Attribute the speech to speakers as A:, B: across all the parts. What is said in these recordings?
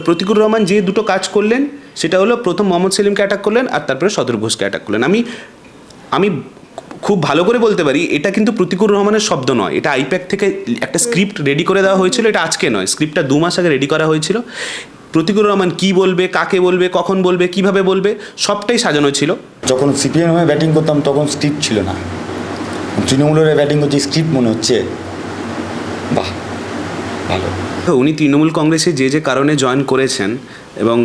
A: প্রতিকুর রহমান যে দুটো কাজ করলেন সেটা হলো প্রথম মোহাম্মদ সেলিমকে অ্যাটাক করলেন আর তারপরে সদর ঘোষকে অ্যাটাক করলেন। আমি খুব ভালো করে বলতে পারি এটা কিন্তু প্রতিকুর রহমানের শব্দ নয়, এটা আইপ্যাক থেকে একটা স্ক্রিপ্ট রেডি করে দেওয়া হয়েছিল। এটা আজকে নয়, স্ক্রিপ্টটা 2 মাস আগে রেডি করা হয়েছিল। প্রতিকুর রহমান কী বলবে, কাকে বলবে, কখন বলবে, কিভাবে বলবে, সবটাই সাজানো ছিল।
B: যখন সিপিএম হয়ে ব্যাটিং করতাম তখন স্ক্রিপ্ট ছিল না, তৃণমূলের ব্যাটিং করছে স্ক্রিপ্ট মনে হচ্ছে। বাহ, ভালো।
A: উনি তৃণমূল কংগ্রেসে যে কারণে জয়েন করেছেন এবং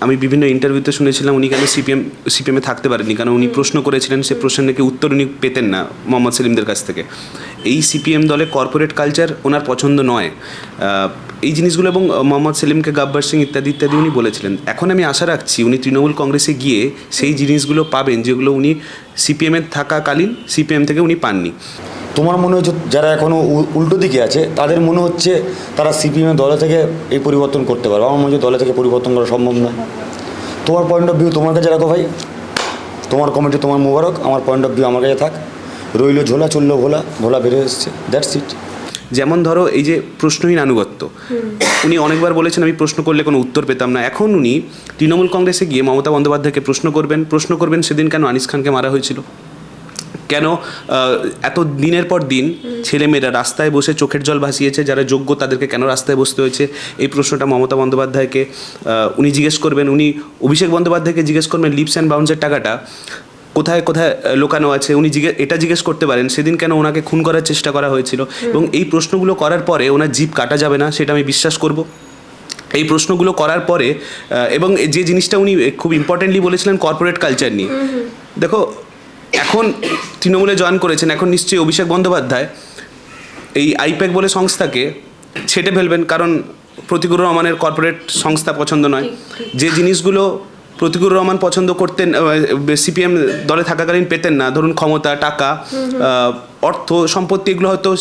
A: আমি বিভিন্ন ইন্টারভিউতে শুনেছিলাম উনি কেন সিপিএমে থাকতে পারেননি, কারণ উনি প্রশ্ন করেছিলেন, সে প্রশ্নের নাকি উত্তর উনি পেতেন না মোহাম্মদ সেলিমদের কাছ থেকে। এই সিপিএম দলে কর্পোরেট কালচার ওনার পছন্দ নয়, এই জিনিসগুলো, এবং মোহাম্মদ সেলিমকে গাব্বার সিং ইত্যাদি ইত্যাদি উনি বলেছিলেন। এখন আমি আশা রাখছি উনি তৃণমূল কংগ্রেসে গিয়ে সেই জিনিসগুলো পাবেন যেগুলো উনি সিপিএমে থাকাকালীন সিপিএম থেকে উনি পাননি।
B: তোমার মনে হচ্ছে যারা এখনও উল্টো দিকে আছে তাদের মনে হচ্ছে তারা সিপিএমের দলে থেকে এই পরিবর্তন করতে পারবে। আমার মনে হচ্ছে দলে থেকে পরিবর্তন করা সম্ভব নয়। তোমার পয়েন্ট অফ ভিউ তোমার কাছে রাখো ভাই, তোমার কমিটি তোমার মোবারক, আমার পয়েন্ট অফ ভিউ আমার কাছে থাক। রইল ঝোলা, চললো ভোলা, ভোলা বেরিয়ে এসছে, দ্যাটস ইট।
A: যেমন ধরো এই যে প্রশ্নহীন আনুগত্য, উনি অনেকবার বলেছেন আমি প্রশ্ন করলে কোনো উত্তর পেতাম না। এখন উনি তৃণমূল কংগ্রেসে গিয়ে মমতা বন্দ্যোপাধ্যায়কে প্রশ্ন করবেন সেদিন কেন আনিস খানকে মারা হয়েছিল, কেন এত দিনের পর দিন ছেলেমেয়েরা রাস্তায় বসে চোখের জল ভাসিয়েছে, যারা যোগ্য তাদেরকে কেন রাস্তায় বসতে হয়েছে, এই প্রশ্নটা মমতা বন্দ্যোপাধ্যায়কে উনি জিজ্ঞেস করবেন। উনি অভিষেক বন্দ্যোপাধ্যায়কে জিজ্ঞেস করবেন লিপস অ্যান্ড বাউন্সের টাকাটা কোথায় কোথায় লুকানো আছে, উনি এটা জিজ্ঞেস করতে পারেন সেদিন কেন ওনাকে খুন করার চেষ্টা করা হয়েছিল। এবং এই প্রশ্নগুলো করার পরে ওনার জিভ কাটা যাবে না, সেটা আমি বিশ্বাস করব। এই প্রশ্নগুলো করার পরে এবং যে জিনিসটা উনি খুব ইম্পর্টেন্টলি বলেছিলেন কর্পোরেট কালচার নিয়ে, দেখো এখন তৃণমূলে জয়েন করেছেন, এখন নিশ্চয়ই অভিষেক বন্দ্যোপাধ্যায় এই আইপ্যাক বলে সংস্থাকে ছেটে ফেলবেন, কারণ প্রতিকুর রহমানের কর্পোরেট সংস্থা পছন্দ নয়। যে জিনিসগুলো প্রতিকুর রহমান পছন্দ করতেন, সিপিএম দলে থাকাকালীন পেতেন না, ধরুন ক্ষমতা, টাকা, অর্থ সম্পত্তি, এগুলো হয়তো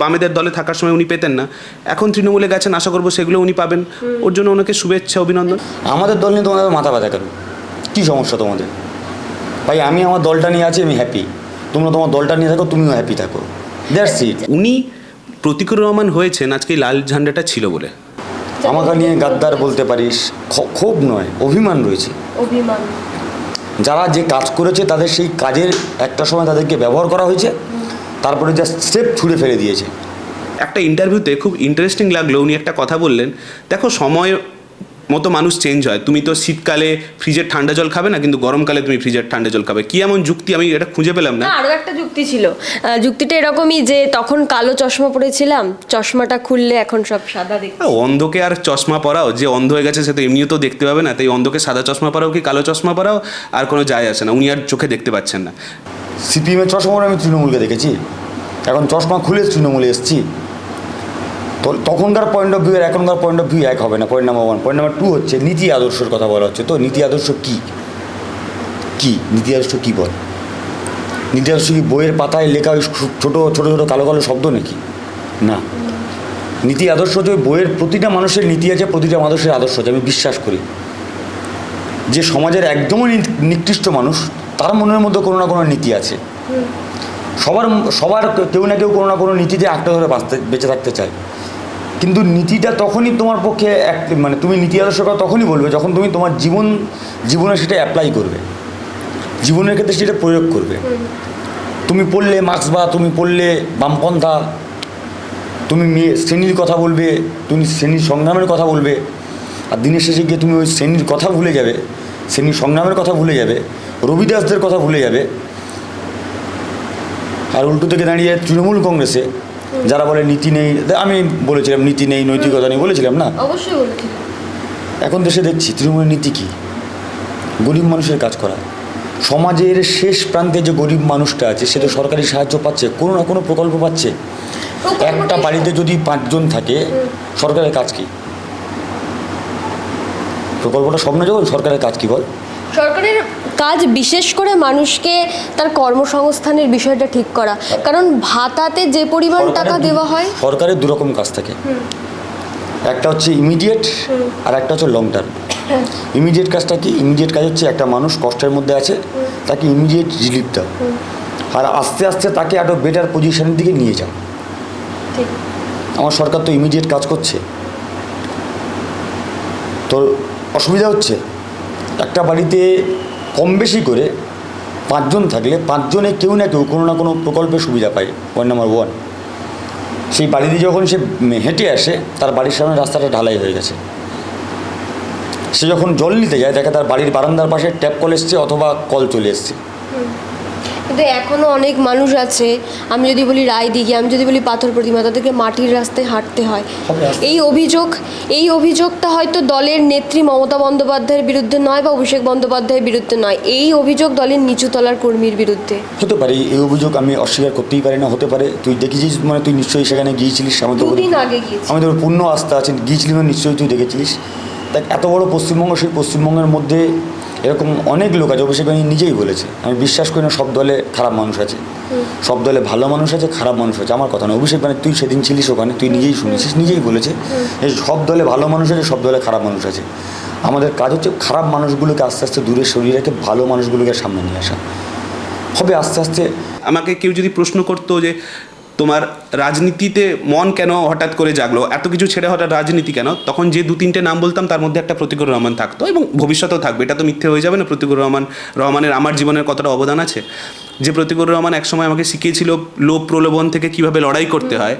A: বামেদের দলে থাকার সময় উনি পেতেন না। এখন তৃণমূলে গেছেন, আশা করবো সেগুলো উনি পাবেন। ওর জন্য ওনাকে শুভেচ্ছা, অভিনন্দন।
B: আমাদের দল নিয়ে তোমাদের মাথা ব্যথা কেন? কী সমস্যা তোমাদের? ভাই আমি আমার দলটা নিয়ে আছি, আমি হ্যাপি। তোমরা তোমার দলটা নিয়ে থাকো, তুমিও হ্যাপি থাকো, দ্যাটস ইট।
A: উনি প্রতিকুর রহমান হয়েছেন আজকে লাল ঝান্ডাটা ছিল বলে।
B: আমাকে নিয়ে গাদ্দার বলতে পারিস, ক্ষোভ নয়, অভিমান রয়েছে।
C: অভিমান,
B: যারা যে কাজ করেছে তাদের সেই কাজের একটা সময় তাদেরকে ব্যবহার করা হয়েছে, তারপরে যা স্টেপ ছুঁড়ে ফেলে দিয়েছে।
A: একটা ইন্টারভিউতে খুব ইন্টারেস্টিং লাগলো, উনি একটা কথা বললেন, দেখো সময় মতো মানুষ চেঞ্জ হয়, তুমি তো শীতকালে ফ্রিজের ঠান্ডা জল খাবে না, কিন্তু গরমকালে তুমি ফ্রিজের ঠান্ডা জল খাবে। কি এমন যুক্তি, আমি এটা খুঁজে পেলাম না।
C: আরও একটা যুক্তি ছিল, যুক্তিটা এরকমই যে তখন কালো চশমা পরেছিলাম, চশমাটা খুললে এখন সব সাদা দেখছি।
A: অন্ধকে আর চশমা পরাও, যে অন্ধ হয়ে গেছে সে তো এমনিও তো দেখতে পাবে না, তাই অন্ধকে সাদা চশমা পরাও কি কালো চশমা পরাও আর কোনো যায় আসে না, উনি আর চোখে দেখতে পাচ্ছেন না।
B: সিপিএমের চশমা পরে আমি তৃণমূলকে দেখেছি, এখন চশমা খুলে তৃণমূলে এসেছি। তো তখনকার পয়েন্ট অফ ভিউ আর এখনকার পয়েন্ট অফ ভিউ এক হবে না, পয়েন্ট নাম্বার 1। পয়েন্ট নাম্বার 2 হচ্ছে নীতি আদর্শের কথা বলা হচ্ছে। তো নীতি আদর্শ কী কী নীতি আদর্শ কী বল? নীতি আদর্শ কি বইয়ের পাতায় লেখা ওই ছোটো ছোটো ছোটো কালো কালো শব্দ নাকি? না, নীতি আদর্শ হচ্ছে বইয়ের প্রতিটা মানুষের নীতি আছে, প্রতিটা মানুষের আদর্শ আছে। আমি বিশ্বাস করি যে সমাজের একদমই নিকৃষ্ট মানুষ তার মনের মধ্যে কোনো না কোনো নীতি আছে। সবার কেউ না কেউ কোনো না কোনো নীতিতে একটা ধরে বেঁচে থাকতে চায়, কিন্তু নীতিটা তখনই তোমার পক্ষে মানে তুমি নীতি আদর্শ কথা তখনই বলবে যখন তুমি তোমার জীবনে সেটা অ্যাপ্লাই করবে, জীবনের ক্ষেত্রে সেটা প্রয়োগ করবে। তুমি পড়লে মার্ক্স বা তুমি পড়লে বামপন্থা, তুমি শ্রেণীর কথা বলবে, তুমি শ্রেণীর সংগ্রামের কথা বলবে, আর দিনের শেষে গিয়ে তুমি ওই শ্রেণীর কথা ভুলে যাবে, শ্রেণীর সংগ্রামের কথা ভুলে যাবে, রবিদাসদের কথা ভুলে যাবে। আর উল্টো থেকে দাঁড়িয়ে তৃণমূল কংগ্রেসে যারা বলে নীতি নেই, আমি বলেছিলাম নীতি নেই, নৈতিকতা নেই, বলেছিলাম না?
C: অবশ্যই বলেছিলাম।
B: এখন দেশে দেখছি তৃণমূলের নীতি কী? গরিব মানুষের কাজ করা। সমাজের শেষ প্রান্তে যে গরিব মানুষটা আছে সে তো সরকারি সাহায্য পাচ্ছে, কোনো না কোনো প্রকল্প পাচ্ছে। একটা বাড়িতে যদি 5 জন থাকে, সরকারের কাজ কী? প্রকল্পটা স্বপ্ন যখন সরকারের কাজ কী বল?
C: সরকারের কাজ বিশেষ করে মানুষকে তার কর্মসংস্থানের বিষয়টা ঠিক করা, কারণ ভাতাতে যে পরিমাণ টাকা দেওয়া হয়।
B: সরকারের দুরকম কাজ থাকে, একটা হচ্ছে ইমিডিয়েট আর একটা হচ্ছে লং টার্ম। ইমিডিয়েট কাজটা কি? ইমিডিয়েট কাজ হচ্ছে একটা মানুষ কষ্টের মধ্যে আছে, তাকে ইমিডিয়েট রিলিফ দাও, আর আস্তে আস্তে তাকে আরও বেটার পজিশনের দিকে নিয়ে যাও। আমার সরকার তো ইমিডিয়েট কাজ করছে। তোর অসুবিধা হচ্ছে একটা বাড়িতে কম বেশি করে 5 জন থাকলে 5 জনে কেউ না কেউ কোনো না কোনো প্রকল্পের সুবিধা পায়। পয়েন্ট নাম্বার 1, সেই বাড়িতে যখন সে হেঁটে আসে তার বাড়ির সামনে রাস্তাটা ঢালাই হয়ে গেছে, সে যখন জল নিতে যায় দেখে তার বাড়ির বারান্দার পাশে ট্যাপ কল এসছে অথবা কল চলে এসছে।
C: কিন্তু এখনও অনেক মানুষ আছে, আমি যদি বলি রায়দিঘি, আমি যদি বলি পাথর প্রতিমা, তাদেরকে মাটির রাস্তায় হাঁটতে হয়। এই অভিযোগটা হয়তো দলের নেত্রী মমতা বন্দ্যোপাধ্যায়ের বিরুদ্ধে নয় বা অভিষেক বন্দ্যোপাধ্যায়ের বিরুদ্ধে নয়, এই অভিযোগ দলের নিচুতলার কর্মীর বিরুদ্ধে।
B: হতে পারে এই অভিযোগ, আমি অস্বীকার করতেই পারি না, হতে পারে। তুই দেখেছিস মানে তুই নিশ্চয়ই সেখানে গিয়েছিলিস, আমি তো
C: দুদিন আগে গিয়েছি,
B: আমি তোর পূর্ণ আস্থা আছে, গিয়েছিলি মানে নিশ্চয়ই তুই দেখেছিলিস। দেখ এত বড় পশ্চিমবঙ্গ, সেই পশ্চিমবঙ্গের মধ্যে এরকম অনেক লোক আছে। অভিষেক ব্যানার্জি নিজেই বলেছে, আমি বিশ্বাস করি না সব দলে খারাপ মানুষ আছে, সব দলে ভালো মানুষ আছে, খারাপ মানুষ আছে। আমার কথা না, অভিষেক ব্যানার্জি তুই সেদিন ছিলিস ওখানে, তুই নিজেই শুনেছিস, নিজেই বলেছে যে সব দলে ভালো মানুষ আছে, সব দলে খারাপ মানুষ আছে। আমাদের কাজ হচ্ছে খারাপ মানুষগুলোকে আস্তে আস্তে দূরে সরিয়ে রেখে ভালো মানুষগুলোকে সামনে নিয়ে আসা হবে আস্তে আস্তে।
A: আমাকে কেউ যদি প্রশ্ন করতো যে তোমার রাজনীতিতে মন কেন হঠাৎ করে জাগলো, এত কিছু ছেড়ে হঠাৎ রাজনীতি কেন, তখন যে 2-3টে নাম বলতাম তার মধ্যে একটা প্রতীকুর রহমান থাকতো, এবং ভবিষ্যতেও থাকবে। এটা তো মিথ্যে হয়ে যাবে না। প্রতীকুর রহমানের আমার জীবনের কতটা অবদান আছে। যে প্রতীকুর রহমান একসময় আমাকে শিখিয়েছিল লোভ প্রলোভন থেকে কিভাবে লড়াই করতে হয়,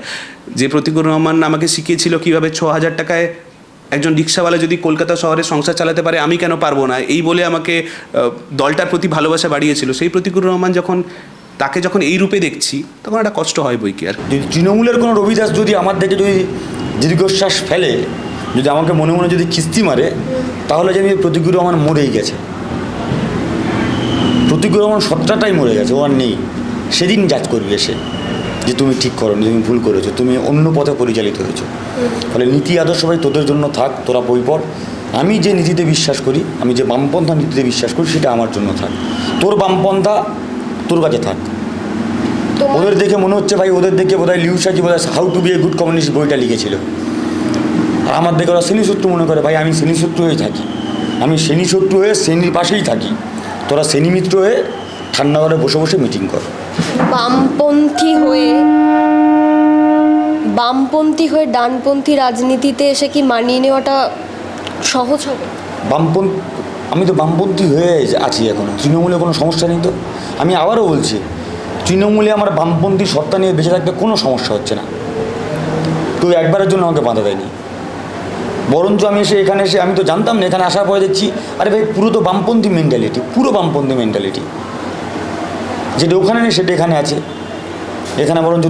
A: যে প্রতীকুর রহমান আমাকে শিখিয়েছিল কিভাবে 6,000 টাকায় একজন রিক্সাওয়ালা যদি কলকাতা শহরে সংসার চালাতে পারে, আমি কেন পারবো না, এই বলে আমাকে দলটার প্রতি ভালোবাসা বাড়িয়েছিল। সেই প্রতীকুর রহমান তাকে যখন এই রূপে দেখছি তখন একটা কষ্ট হয় বই কি আর।
B: যদি তৃণমূলের কোনো রবিদাস যদি আমার দিকে যদি দীর্ঘশ্বাস ফেলে, যদি আমাকে মনে মনে যদি খিস্তি মারে, তাহলে জানি প্রতীকুর রহমান মরেই গেছে। প্রতীকুর রহমান সত্তাটাই মরে গেছে, ও আর নেই। সেদিন জাজ করবে এসে যে তুমি ঠিক করো, তুমি ভুল করেছো, তুমি অন্য পথে পরিচালিত হয়েছো। ফলে নীতি আদর্শ ভাই তোদের জন্য থাক, তোরা বই পড়। আমি যে নীতিতে বিশ্বাস করি, আমি যে বামপন্থা নীতিতে বিশ্বাস করি, সেটা আমার জন্য থাক। তোর বামপন্থা তোর কাছে থাক। ওদের দেখে মনে হচ্ছে ভাই, ওদের দেখে বোধহয় লিউসাজি বোধহয় how to be a good communist বইটা লিখেছিল, আর আমার দেখে ওরা শ্রেণীশত্রু মনে করে। ভাই আমি শ্রেণীশত্রু হয়ে থাকি, আমি শ্রেণীশত্রু হয়ে শ্রেণীর পাশেই থাকি। তোরা শ্রেণীমিত্র হয়ে ঠান্ডা ঘরে বসে বসে মিটিং কর।
C: বামপন্থী হয়ে ডানপন্থী রাজনীতিতে এসে কি মানিয়ে নেওয়াটা সহজ হবে?
B: আমি তো বামপন্থী হয়ে আছি এখনো, তৃণমূলে কোনো সমস্যা নেই তো। আমি আবারও বলছি, তৃণমূলে আমার বামপন্থী সত্তা নিয়ে বেঁচে থাকতে কোনো সমস্যা হচ্ছে না। কেউ একবারের জন্য আমাকে বাধা দেয়নি। বরঞ্চ আমি এখানে এসে আমি তো জানতাম না, এখানে আসার পরে দেখছি আরে ভাই পুরো তো বামপন্থী মেন্টালিটি, পুরো বামপন্থী মেন্টালিটি। যেটা ওখানে নেই সেটা এখানে আছে। এখানে বরঞ্চ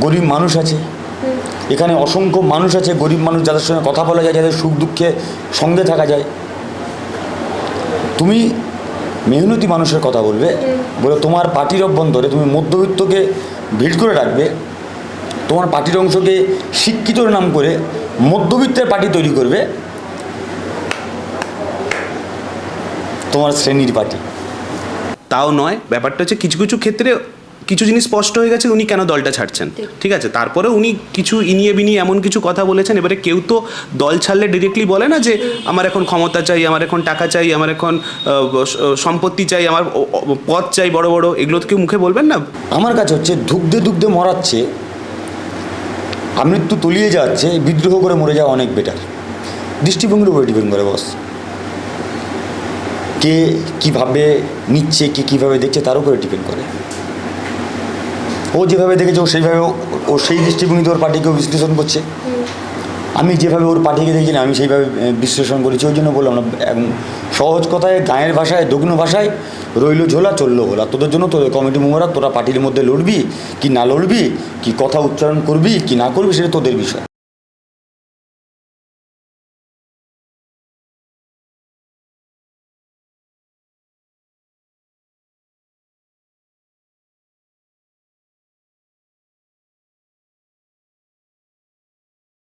B: গরিব মানুষ আছে, এখানে অসংখ্য মানুষ আছে, গরিব মানুষ, যাদের সঙ্গে কথা বলা যায়, যাদের সুখ দুঃখে সঙ্গে থাকা যায়। তুমি মেহনতি মানুষের কথা বলবে, বলে তোমার পার্টির অভ্যন্তরে তুমি মধ্যবিত্তকে ভিড় করে রাখবে, তোমার পার্টির অংশকে শিক্ষিতর নাম করে মধ্যবিত্তের পার্টি তৈরি করবে, তোমার শ্রেণীর পার্টি।
A: তাও নয়, ব্যাপারটা হচ্ছে কিছু কিছু ক্ষেত্রে কিছু জিনিস স্পষ্ট হয়ে গেছে উনি কেন দলটা ছাড়ছেন। ঠিক আছে, তারপরে উনি কিছু ইনিয়ে বিনিয়ে এমন কিছু কথা বলেছেন। এবারে কেউ তো দল ছাড়লে ডিরেক্টলি বলে না যে আমার এখন ক্ষমতা চাই, আমার এখন টাকা চাই, আমার এখন সম্পত্তি চাই, আমার পদ চাই বড় বড়, এগুলো তো কেউ মুখে বলবেন না।
B: আমার কাছে হচ্ছে দুগ্ধে দুগ্ধে মরাচ্ছে, আমৃত্যু তলিয়ে যাচ্ছে, বিদ্রোহ করে মরে যাওয়া অনেক বেটার। দৃষ্টিভঙ্গির উপরে ডিপেন্ড করে বস, কে কীভাবে নিচ্ছে, কে কীভাবে দেখছে তার উপরে ডিপেন্ড করে। ও যেভাবে দেখেছে ও সেইভাবে ও সেই দৃষ্টিভঙ্গিতে ওর পার্টিকেও বিশ্লেষণ করছে। আমি যেভাবে ওর পার্টিকে দেখছি না, আমি সেইভাবে বিশ্লেষণ করেছি। ওই জন্য বললাম না, সহজ কথায় গাঁয়ের ভাষায় দগ্ন ভাষায় রইলো ঝোলা চললো ভোলা। তোদের জন্য তোদের কমিটি মেম্বাররা তোরা পার্টির মধ্যে লড়বি কি না লড়বি, কি কথা উচ্চারণ করবি কি না করবি, সেটা তোদের বিষয়।